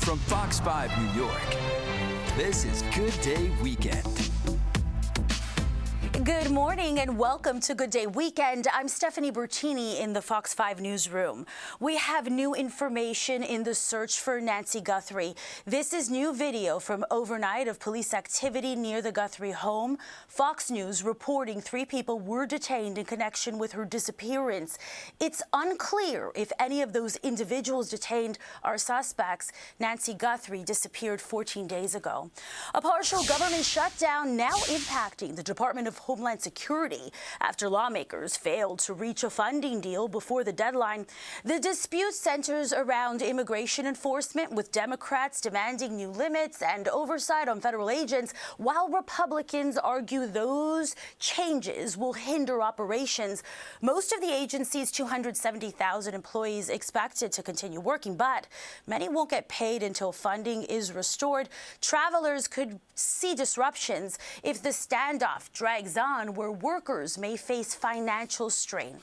From Fox 5 New York, this is Good Day Weekend. Good morning and welcome to Good Day Weekend. I'm Stephanie Bertini in the Fox 5 newsroom. We have new information in the search for Nancy Guthrie. This is new video from overnight of police activity near the Guthrie home. Fox News reporting 3 people were detained in connection with her disappearance. It's unclear if any of those individuals detained are suspects. Nancy Guthrie disappeared 14 days ago. A partial government shutdown now impacting the Department of Homeland Security after lawmakers failed to reach a funding deal before the deadline. The dispute centers around immigration enforcement, with Democrats demanding new limits and oversight on federal agents, while Republicans argue those changes will hinder operations. Most of the agency's 270,000 employees expected to continue working, but many won't get paid until funding is restored. Travelers could see disruptions if the standoff drags on, where workers may face financial strain.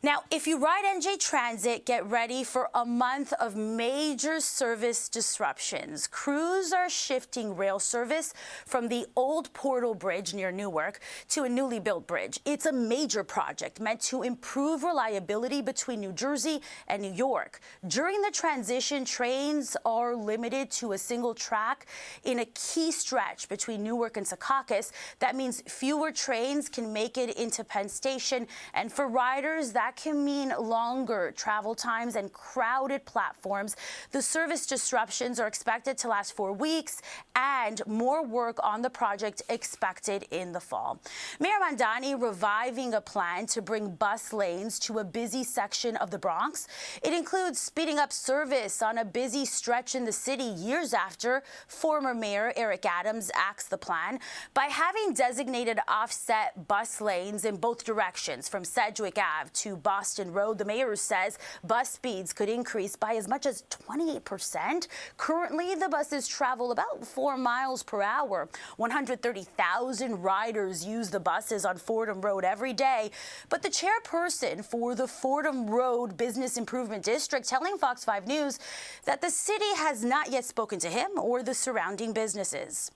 Now, if you ride NJ Transit, get ready for a month of major service disruptions. Crews are shifting rail service from the old Portal Bridge near Newark to a newly built bridge. It's a major project meant to improve reliability between New Jersey and New York. During the transition, trains are limited to a single track in a key stretch between Newark and Secaucus. That means fewer trains can make it into Penn Station, and for riders, that can mean longer travel times and crowded platforms. The service disruptions are expected to last 4 weeks, and more work on the project expected in the fall. Mayor Mamdani reviving a plan to bring bus lanes to a busy section of the Bronx. It includes speeding up service on a busy stretch in the city years after former Mayor Eric Adams axed the plan. By having designated offset bus lanes in both directions from Sedgwick Ave to Boston Road, the mayor says bus speeds could increase by as much as 28%. Currently, the buses travel about 4 miles per hour. 130,000 riders use the buses on Fordham Road every day. But the chairperson for the Fordham Road Business Improvement District telling Fox 5 News that the city has not yet spoken to him or the surrounding businesses.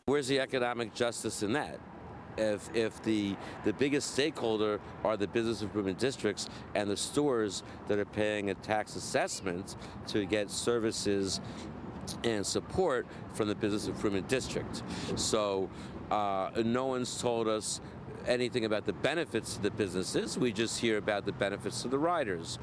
Where's the economic justice in that? If the biggest stakeholder are the business improvement districts and the stores that are paying a tax assessment to get services and support from the business improvement district. So no one's told us anything about the benefits to the businesses. We just hear about the benefits to the riders.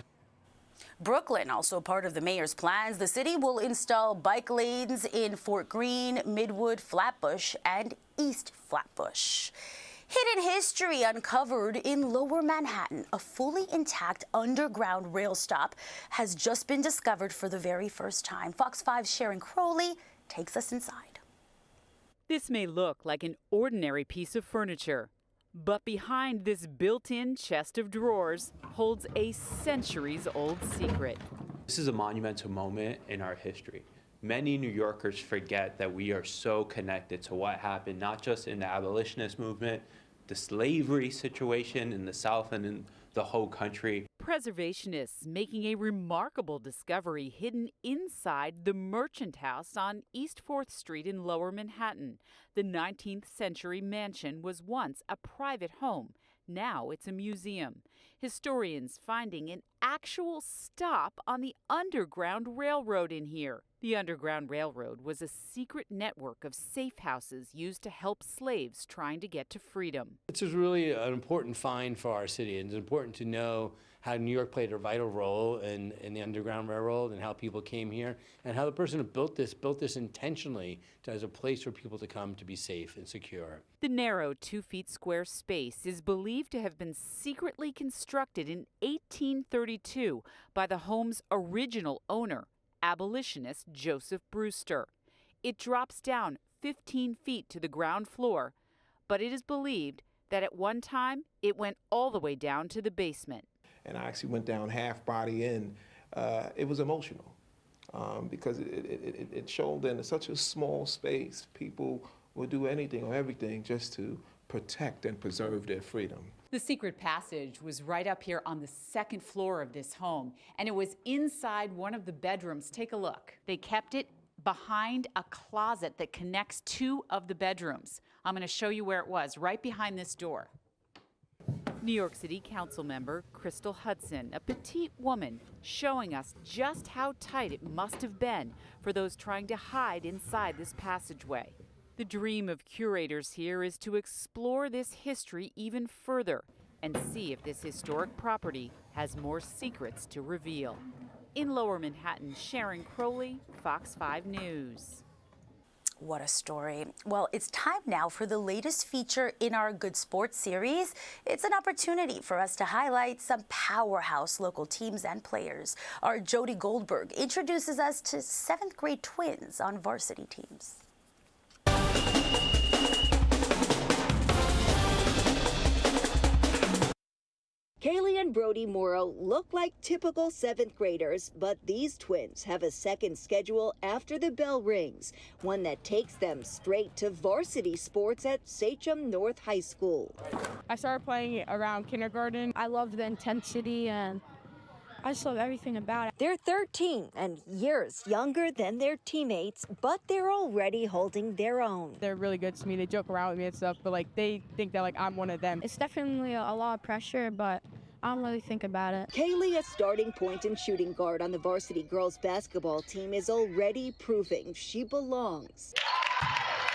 Brooklyn, also part of the mayor's plans. The city will install bike lanes in Fort Greene, Midwood, Flatbush, and East Flatbush. Hidden history uncovered in Lower Manhattan. A fully intact underground rail stop has just been discovered for the very first time. Fox 5's Sharon Crowley takes us inside. This may look like an ordinary piece of furniture, but behind this built-in chest of drawers holds a centuries-old secret. This is a monumental moment in our history. Many New Yorkers forget that we are so connected to what happened, not just in the abolitionist movement, the slavery situation in the South and in the whole country. Preservationists making a remarkable discovery hidden inside the Merchant House on East 4th Street in Lower Manhattan. The 19th century mansion was once a private home. Now it's a museum. Historians finding an actual stop on the Underground Railroad in here. The Underground Railroad was a secret network of safe houses used to help slaves trying to get to freedom. This is really an important find for our city, and it's important to know how New York played a vital role in the Underground Railroad and how people came here, and how the person who built this intentionally as a place for people to come to be safe and secure. The narrow 2 feet square space is believed to have been secretly constructed in 1832 by the home's original owner, abolitionist Joseph Brewster. It drops down 15 feet to the ground floor, but it is believed that at one time it went all the way down to the basement. And I actually went down half body in. It was emotional because it showed in such a small space. People would do anything or everything just to protect and preserve their freedom. The secret passage was right up here on the second floor of this home, and it was inside one of the bedrooms. Take a look. They kept it behind a closet that connects two of the bedrooms. I'm going to show you where it was, right behind this door. New York City Council member Crystal Hudson, a petite woman, showing us just how tight it must have been for those trying to hide inside this passageway. The dream of curators here is to explore this history even further and see if this historic property has more secrets to reveal. In Lower Manhattan, Sharon Crowley, Fox 5 News. What a story. Well, it's time now for the latest feature in our Good Sports series. It's an opportunity for us to highlight some powerhouse local teams and players. Our Jody Goldberg introduces us to 7th grade twins on varsity teams. Kaylee and Brody Morrow look like typical 7th graders, but these twins have a second schedule after the bell rings, one that takes them straight to varsity sports at Sachem North High School. I started playing around kindergarten. I loved the intensity and I just love everything about it. They're 13 and years younger than their teammates, but they're already holding their own. They're really good to me. They joke around with me and stuff, but they think that I'm one of them. It's definitely a lot of pressure, but I don't really think about it. Kaylee, a starting point and shooting guard on the varsity girls basketball team, is already proving she belongs.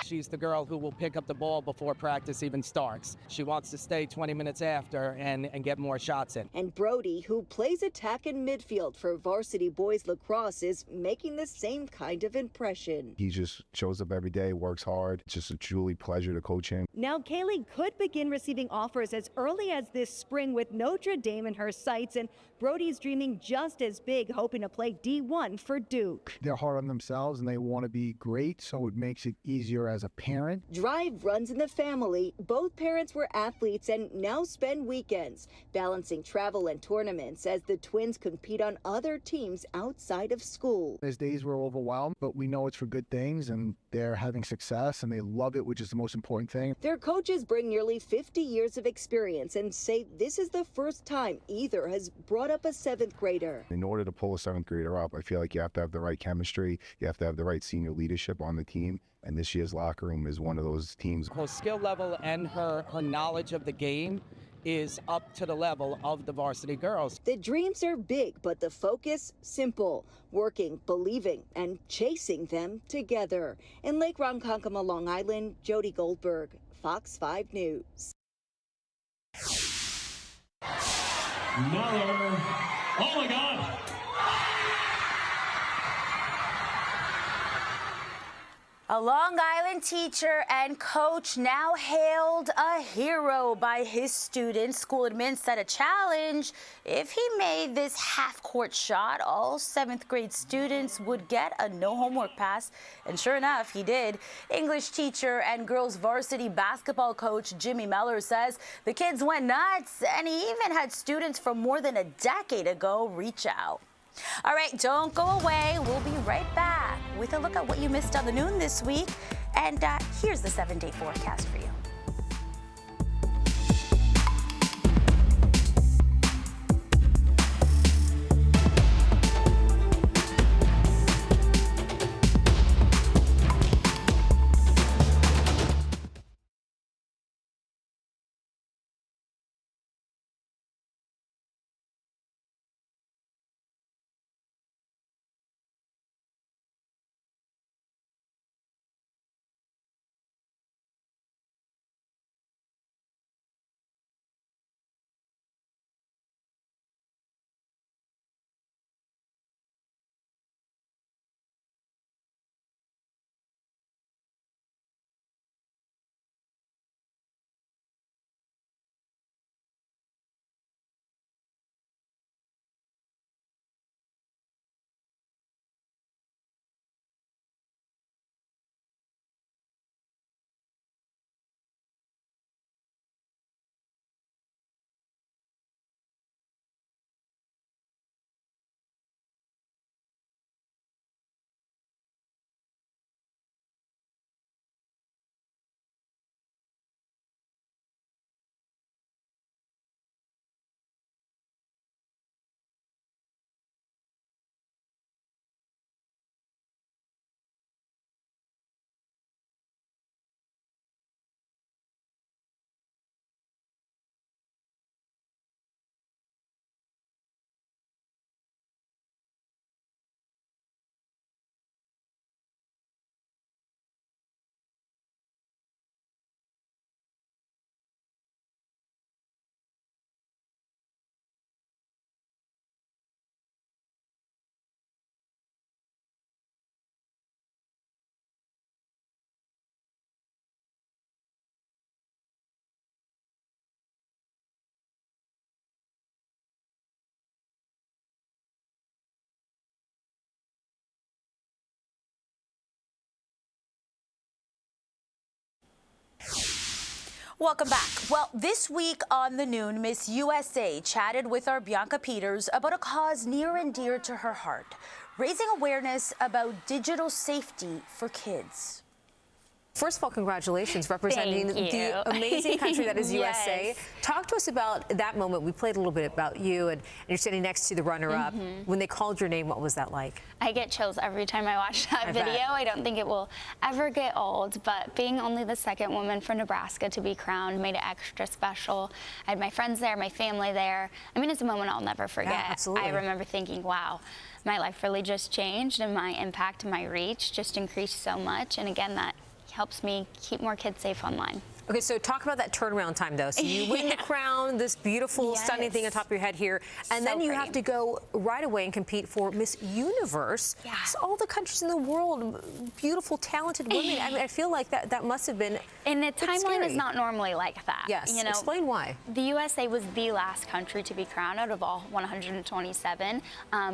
She's the girl who will pick up the ball before practice even starts. She wants to stay 20 minutes after and get more shots in. And Brody, who plays attack in midfield for varsity boys lacrosse, is making the same kind of impression. He just shows up every day, works hard. It's just a truly pleasure to coach him. Now Kaylee could begin receiving offers as early as this spring with Notre Dame in her sights, and Brody's dreaming just as big, hoping to play D1 for Duke. They're hard on themselves and they want to be great, so it makes it easier as a parent. Drive runs in the family. Both parents were athletes and now spend weekends balancing travel and tournaments as the twins compete on other teams outside of school. There's days we're overwhelmed, but we know it's for good things and they're having success and they love it, which is the most important thing. Their coaches bring nearly 50 years of experience and say this is the first time either has brought up a 7th grader. In order to pull a 7th grader up, I feel like you have to have the right chemistry, you have to have the right senior leadership on the team, and this year's locker room is one of those teams. Her skill level and her knowledge of the game is up to the level of the varsity girls. The dreams are big, but the focus simple. Working, believing, and chasing them together. In Lake Ronkonkoma, Long Island, Jody Goldberg, Fox 5 News. Muller. Oh my God. A Long Island teacher and coach now hailed a hero by his students. School admin set a challenge. If he made this half-court shot, all 7th grade students would get a no homework pass. And sure enough, he did. English teacher and girls varsity basketball coach Jimmy Meller says the kids went nuts, and he even had students from more than a decade ago reach out. All right, don't go away. We'll be right back with a look at what you missed on the noon this week. And here's the 7-day forecast for you. Welcome back. Well, this week on The Noon, Miss USA chatted with our Bianca Peters about a cause near and dear to her heart, raising awareness about digital safety for kids. First of all, congratulations representing the amazing country that is USA. Yes. Talk to us about that moment. We played a little bit about you, and you're sitting next to the runner-up. When they called your name, what was that like? I get chills every time I watch that video. bet. I don't think it will ever get old, but being only the second woman from Nebraska to be crowned made it extra special. I had my friends there, my family there. I mean, it's a moment I'll never forget. absolutely. I remember thinking, wow, my life really just changed, and my impact and my reach just increased so much. And again, that helps me keep more kids safe online. Okay, so talk about that turnaround time, though. So you win the crown, this beautiful, stunning thing on top of your head here, and then you have to go right away and compete for Miss Universe. So all the countries in the world, beautiful, talented women. I mean, I feel like that must have been. And the timeline scary. is not normally like that. Yes, You know, explain why. The USA was the last country to be crowned out of all 127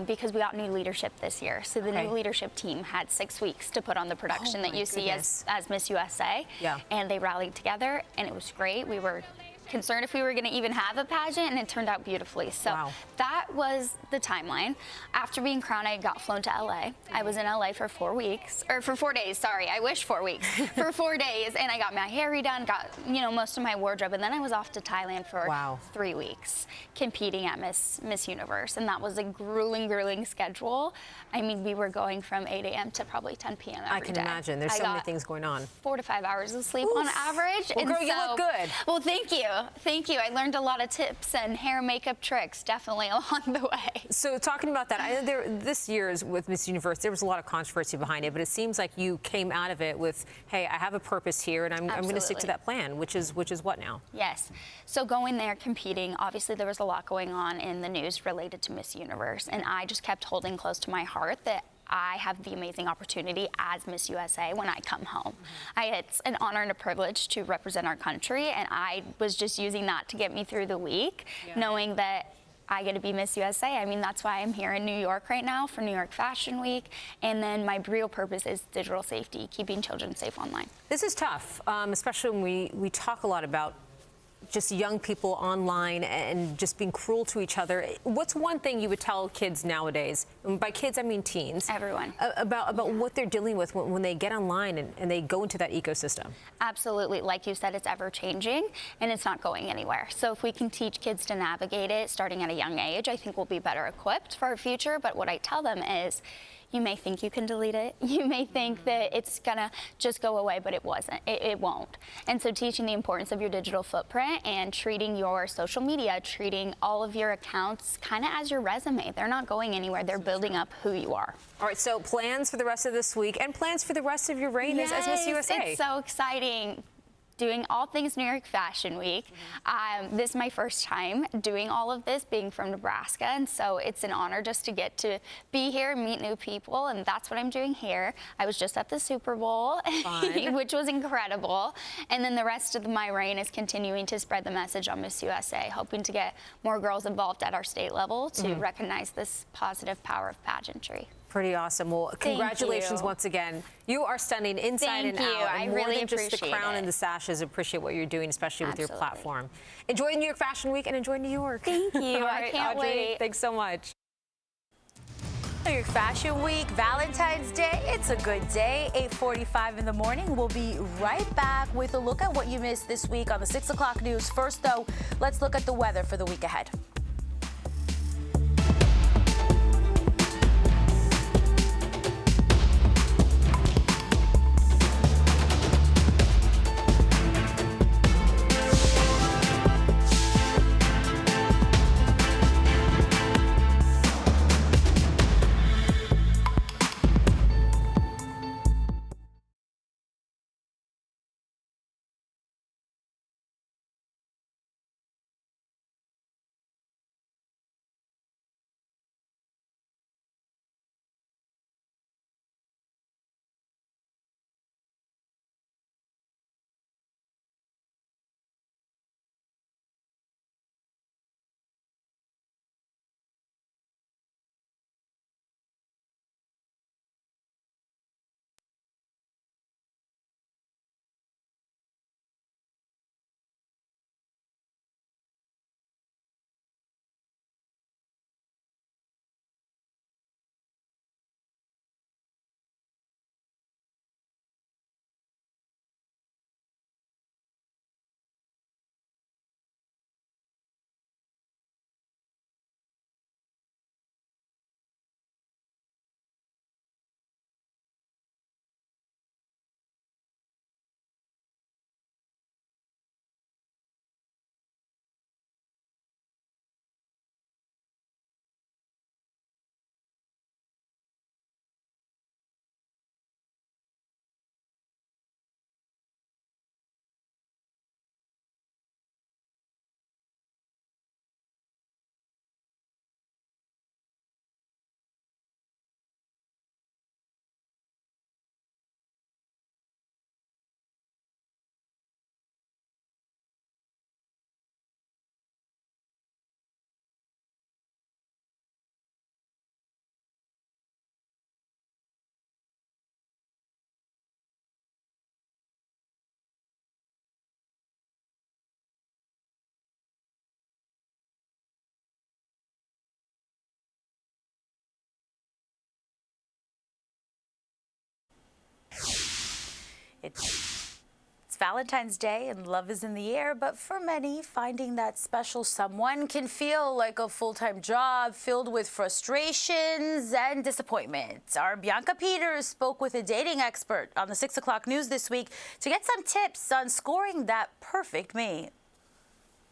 because we got new leadership this year. So the new leadership team had 6 weeks to put on the production that you see as Miss USA. And they rallied together, and it was great. We were concerned if we were going to even have a pageant, and it turned out beautifully. So that was the timeline. After being crowned, I got flown to LA. I was in LA for 4 weeks, or for 4 days, sorry, I wish 4 weeks. For 4 days, and I got my hair redone, got, you know, most of my wardrobe, and then I was off to Thailand for 3 weeks, competing at Miss Universe, and that was a grueling schedule. I mean, we were going from 8 a.m. to probably 10 p.m. every I can day. imagine. There's so many things going on. 4 to 5 hours of sleep on average. Well, girl, you look good. Well, thank you. Thank you. I learned a lot of tips and hair and makeup tricks definitely along the way. So talking about that, I know this year's with Miss Universe, there was a lot of controversy behind it, but it seems like you came out of it with, hey, I have a purpose here, and I'm going to stick to that plan, which is what now? Yes. So going there, competing, obviously there was a lot going on in the news related to Miss Universe, and I just kept holding close to my heart that I have the amazing opportunity as Miss USA when I come home. It's an honor and a privilege to represent our country, and I was just using that to get me through the week, knowing that I get to be Miss USA. I mean, that's why I'm here in New York right now for New York Fashion Week. And then my real purpose is digital safety, keeping children safe online. This is tough, especially when we talk a lot about just young people online and just being cruel to each other. What's one thing you would tell kids nowadays, and by kids I mean teens, everyone, about what they're dealing with when they get online and they go into that ecosystem? Absolutely. Like you said, it's ever changing and it's not going anywhere. So if we can teach kids to navigate it starting at a young age, I think we'll be better equipped for our future. But what I tell them is, you may think you can delete it. You may think that it's gonna just go away, but it wasn't. It won't. And so teaching the importance of your digital footprint and treating your social media, treating all of your accounts kind of as your resume. They're not going anywhere. They're building up who you are. All right, so plans for the rest of this week and plans for the rest of your reign as Miss USA. It's so exciting. Doing all things New York Fashion Week. This is my first time doing all of this, being from Nebraska, and so it's an honor just to get to be here and meet new people, and that's what I'm doing here. I was just at the Super Bowl, which was incredible, and then the rest of my reign is continuing to spread the message on Miss USA, hoping to get more girls involved at our state level to recognize this positive power of pageantry. Pretty awesome. Well, congratulations once again. You are stunning inside and out. I And more really than just the appreciate crown it. and the sashes, appreciate what you're doing, especially with your platform. Enjoy New York Fashion Week and enjoy New York. Thank you. All I right, can't Audrey, wait. thanks so much. New York Fashion Week, Valentine's Day, it's a good day. 8:45 in the morning. We'll be right back with a look at what you missed this week on the 6 o'clock news. First, though, let's look at the weather for the week ahead. It's Valentine's Day and love is in the air, but for many, finding that special someone can feel like a full-time job filled with frustrations and disappointments. Our Bianca Peters spoke with a dating expert on the 6 o'clock news this week to get some tips on scoring that perfect mate.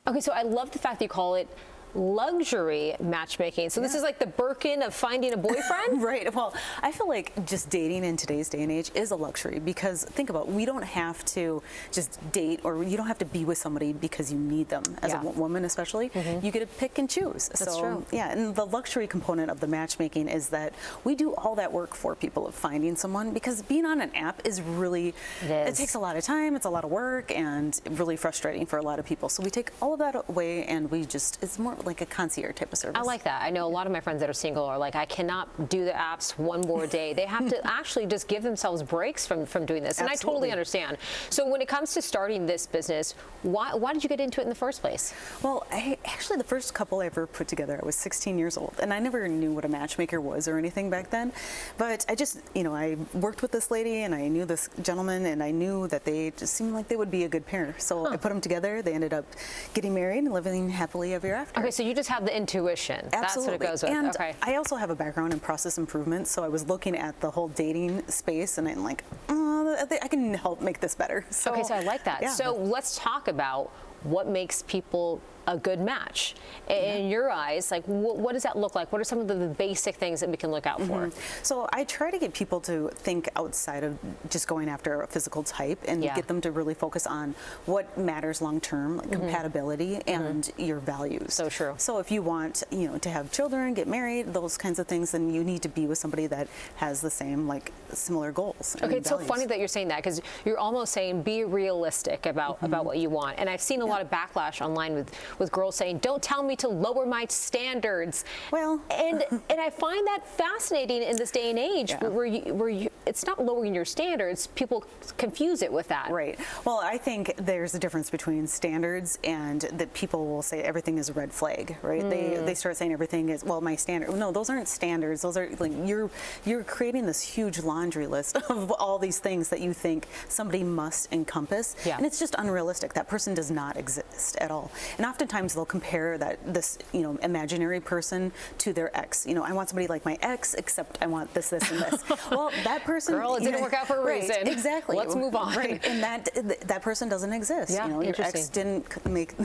Okay, so I love the fact that you call it luxury matchmaking. So this is like the Birkin of finding a boyfriend? Right. Well, I feel like just dating in today's day and age is a luxury because think about it, we don't have to just date or you don't have to be with somebody because you need them as a woman especially. You get to pick and choose. That's true. Yeah, and the luxury component of the matchmaking is that we do all that work for people of finding someone because being on an app is really, it takes a lot of time, it's a lot of work and really frustrating for a lot of people. So we take all of that away and we just, it's more like a concierge type of service. I like that. I know a lot of my friends that are single are like, I cannot do the apps one more day. They have to actually just give themselves breaks from doing this. And I totally understand. So when it comes to starting this business, why did you get into it in the first place? Well, actually the first couple I ever put together, I was 16 years old and I never knew what a matchmaker was or anything back then. But I just, you know, I worked with this lady and I knew this gentleman and I knew that they just seemed like they would be a good pair. So I put them together. They ended up getting married and living happily ever after. Okay, so you just have the intuition. Absolutely. That's what it goes with. And okay. I also have a background in process improvement, so I was looking at the whole dating space and I'm like, I can help make this better. So, okay, so I like that. Yeah. So let's talk about what makes people a good match. In your eyes, like what does that look like? What are some of the basic things that we can look out for? So I try to get people to think outside of just going after a physical type and get them to really focus on what matters long term, like compatibility and your values. So true. So if you want, you know, to have children, get married, those kinds of things, then you need to be with somebody that has the same, like, similar goals. Okay, it's so funny that you're saying that because you're almost saying be realistic about what you want. And I've seen a lot of backlash online with girls saying, don't tell me to lower my standards. Well, and I find that fascinating in this day and age where you, it's not lowering your standards. People confuse it with that. Right. Well, I think there's a difference between standards and that people will say everything is a red flag, right? They start saying everything is, well, my standard. No, those aren't standards. Those are like you're creating this huge laundry list of all these things that you think somebody must encompass. And it's just unrealistic. That person does not exist at all. And oftentimes they'll compare this imaginary person to their ex. You know, I want somebody like my ex, except I want this, and this. Well, that person, girl, it didn't work out for a reason. Exactly. Let's move on. Right, and that person doesn't exist. Yeah, you know, your ex didn't make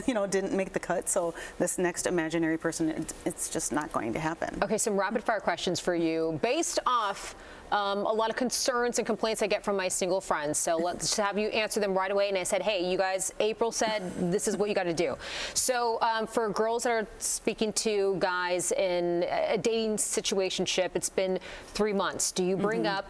the cut. So this next imaginary person, it's just not going to happen. Okay, some rapid fire questions for you based off a lot of concerns and complaints I get from my single friends. So let's have you answer them right away. And I said, hey, you guys, April said this is what you got to do. So for girls that are speaking to guys in a dating situationship, it's been 3 months. Do you bring up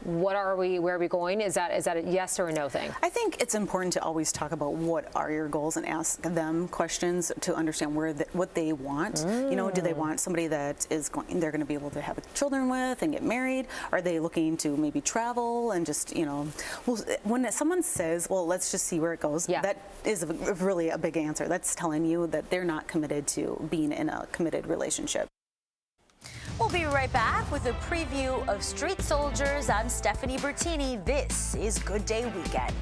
what are we, where are we going? Is that a yes or a no thing? I think it's important to always talk about what are your goals and ask them questions to understand what they want. You know, do they want somebody that they're going to be able to have children with and get married? Are they looking to maybe travel and just, you know, well, when someone says, well, let's just see where it goes, that is really a big answer. That's telling you that they're not committed to being in a committed relationship. We'll be right back with a preview of Street Soldiers. I'm Stephanie Bertini. This is Good Day Weekend.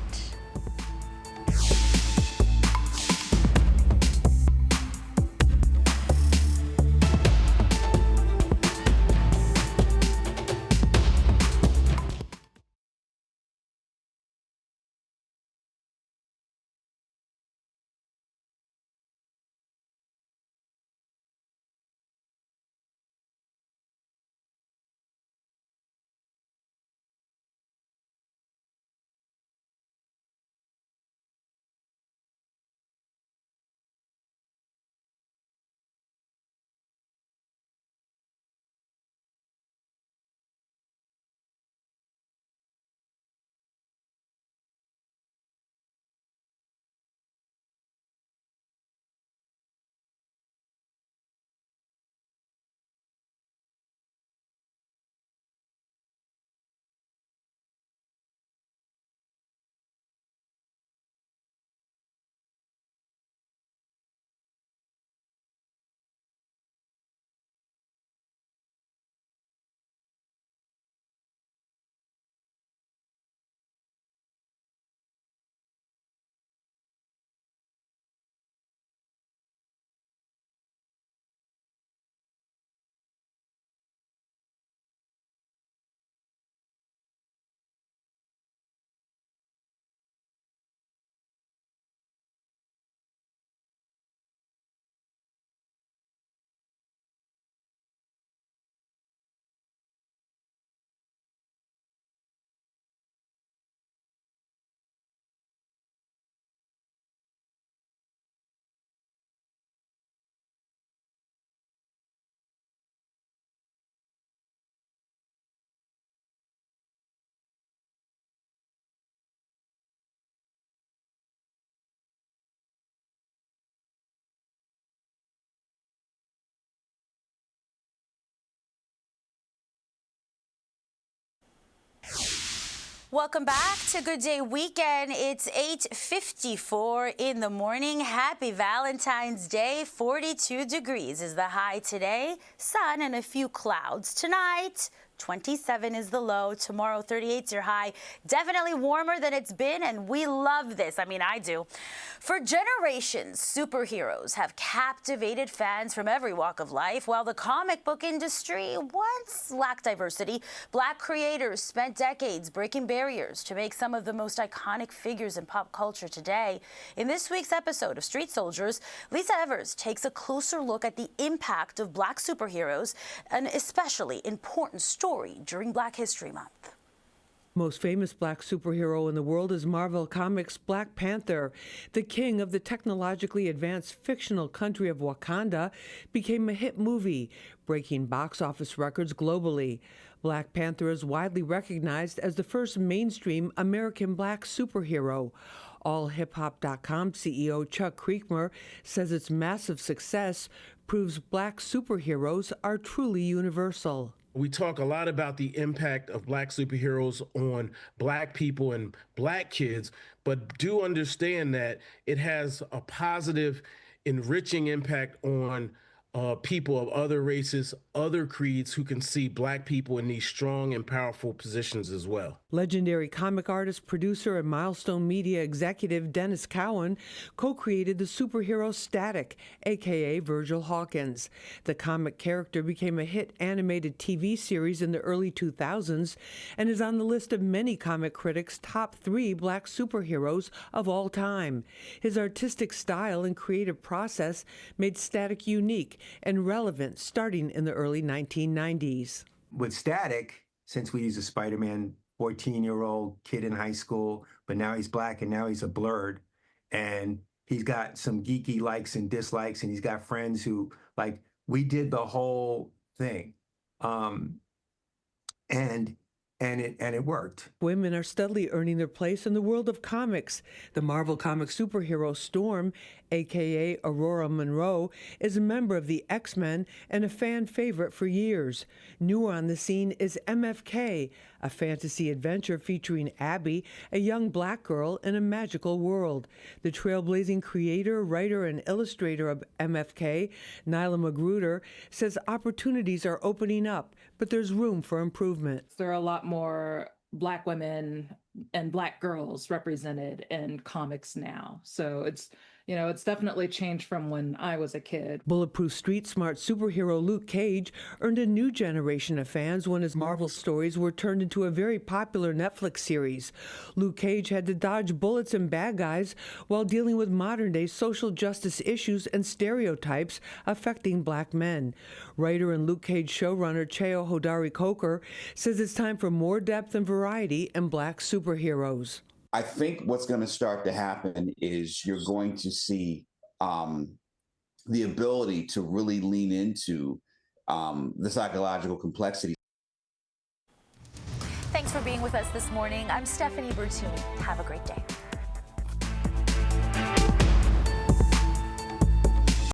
Welcome back to Good Day Weekend. It's 8:54 in the morning. Happy Valentine's Day. 42 degrees is the high today. Sun and a few clouds. Tonight, 27 is the low. Tomorrow, 38 is your high. Definitely warmer than it's been, and we love this. I mean, I do. For generations, superheroes have captivated fans from every walk of life. While the comic book industry once lacked diversity, Black creators spent decades breaking barriers to make some of the most iconic figures in pop culture today. In this week's episode of Street Soldiers, Lisa Evers takes a closer look at the impact of Black superheroes, an especially important story during Black History Month. Most famous Black superhero in the world is Marvel Comics' Black Panther. The king of the technologically advanced fictional country of Wakanda became a hit movie, breaking box office records globally. Black Panther is widely recognized as the first mainstream American Black superhero. AllHipHop.com CEO Chuck Creekmur says its massive success proves Black superheroes are truly universal. We talk a lot about the impact of Black superheroes on Black people and Black kids, but do understand that it has a positive, enriching impact on people of other races, other creeds who can see Black people in these strong and powerful positions as well. Legendary comic artist, producer, and Milestone Media executive Dennis Cowan co-created the superhero Static, a.k.a. Virgil Hawkins. The comic character became a hit animated TV series in the early 2000s and is on the list of many comic critics' top 3 Black superheroes of all time. His artistic style and creative process made Static unique and relevant starting in the early 1990s. With Static, since we use a Spider-Man 14-year-old kid in high school, but now he's Black and now he's a blurred, and he's got some geeky likes and dislikes, and he's got friends who, like, we did the whole thing. And it worked. Women are steadily earning their place in the world of comics. The Marvel comic superhero Storm, a.k.a. Aurora Monroe, is a member of the X-Men and a fan favorite for years. Newer on the scene is MFK, a fantasy adventure featuring Abby, a young Black girl in a magical world. The trailblazing creator, writer, and illustrator of MFK, Nyla Magruder, says opportunities are opening up, but there's room for improvement. There are a lot more Black women and Black girls represented in comics now. So it's definitely changed from when I was a kid. Bulletproof street smart superhero Luke Cage earned a new generation of fans when his Marvel stories were turned into a very popular Netflix series. Luke Cage had to dodge bullets and bad guys while dealing with modern-day social justice issues and stereotypes affecting Black men. Writer and Luke Cage showrunner Cheo Hodari Coker says it's time for more depth and variety in Black superheroes. I think what's going to start to happen is you're going to see the ability to really lean into the psychological complexity. Thanks for being with us this morning. I'm Stephanie Bertini. Have a great day.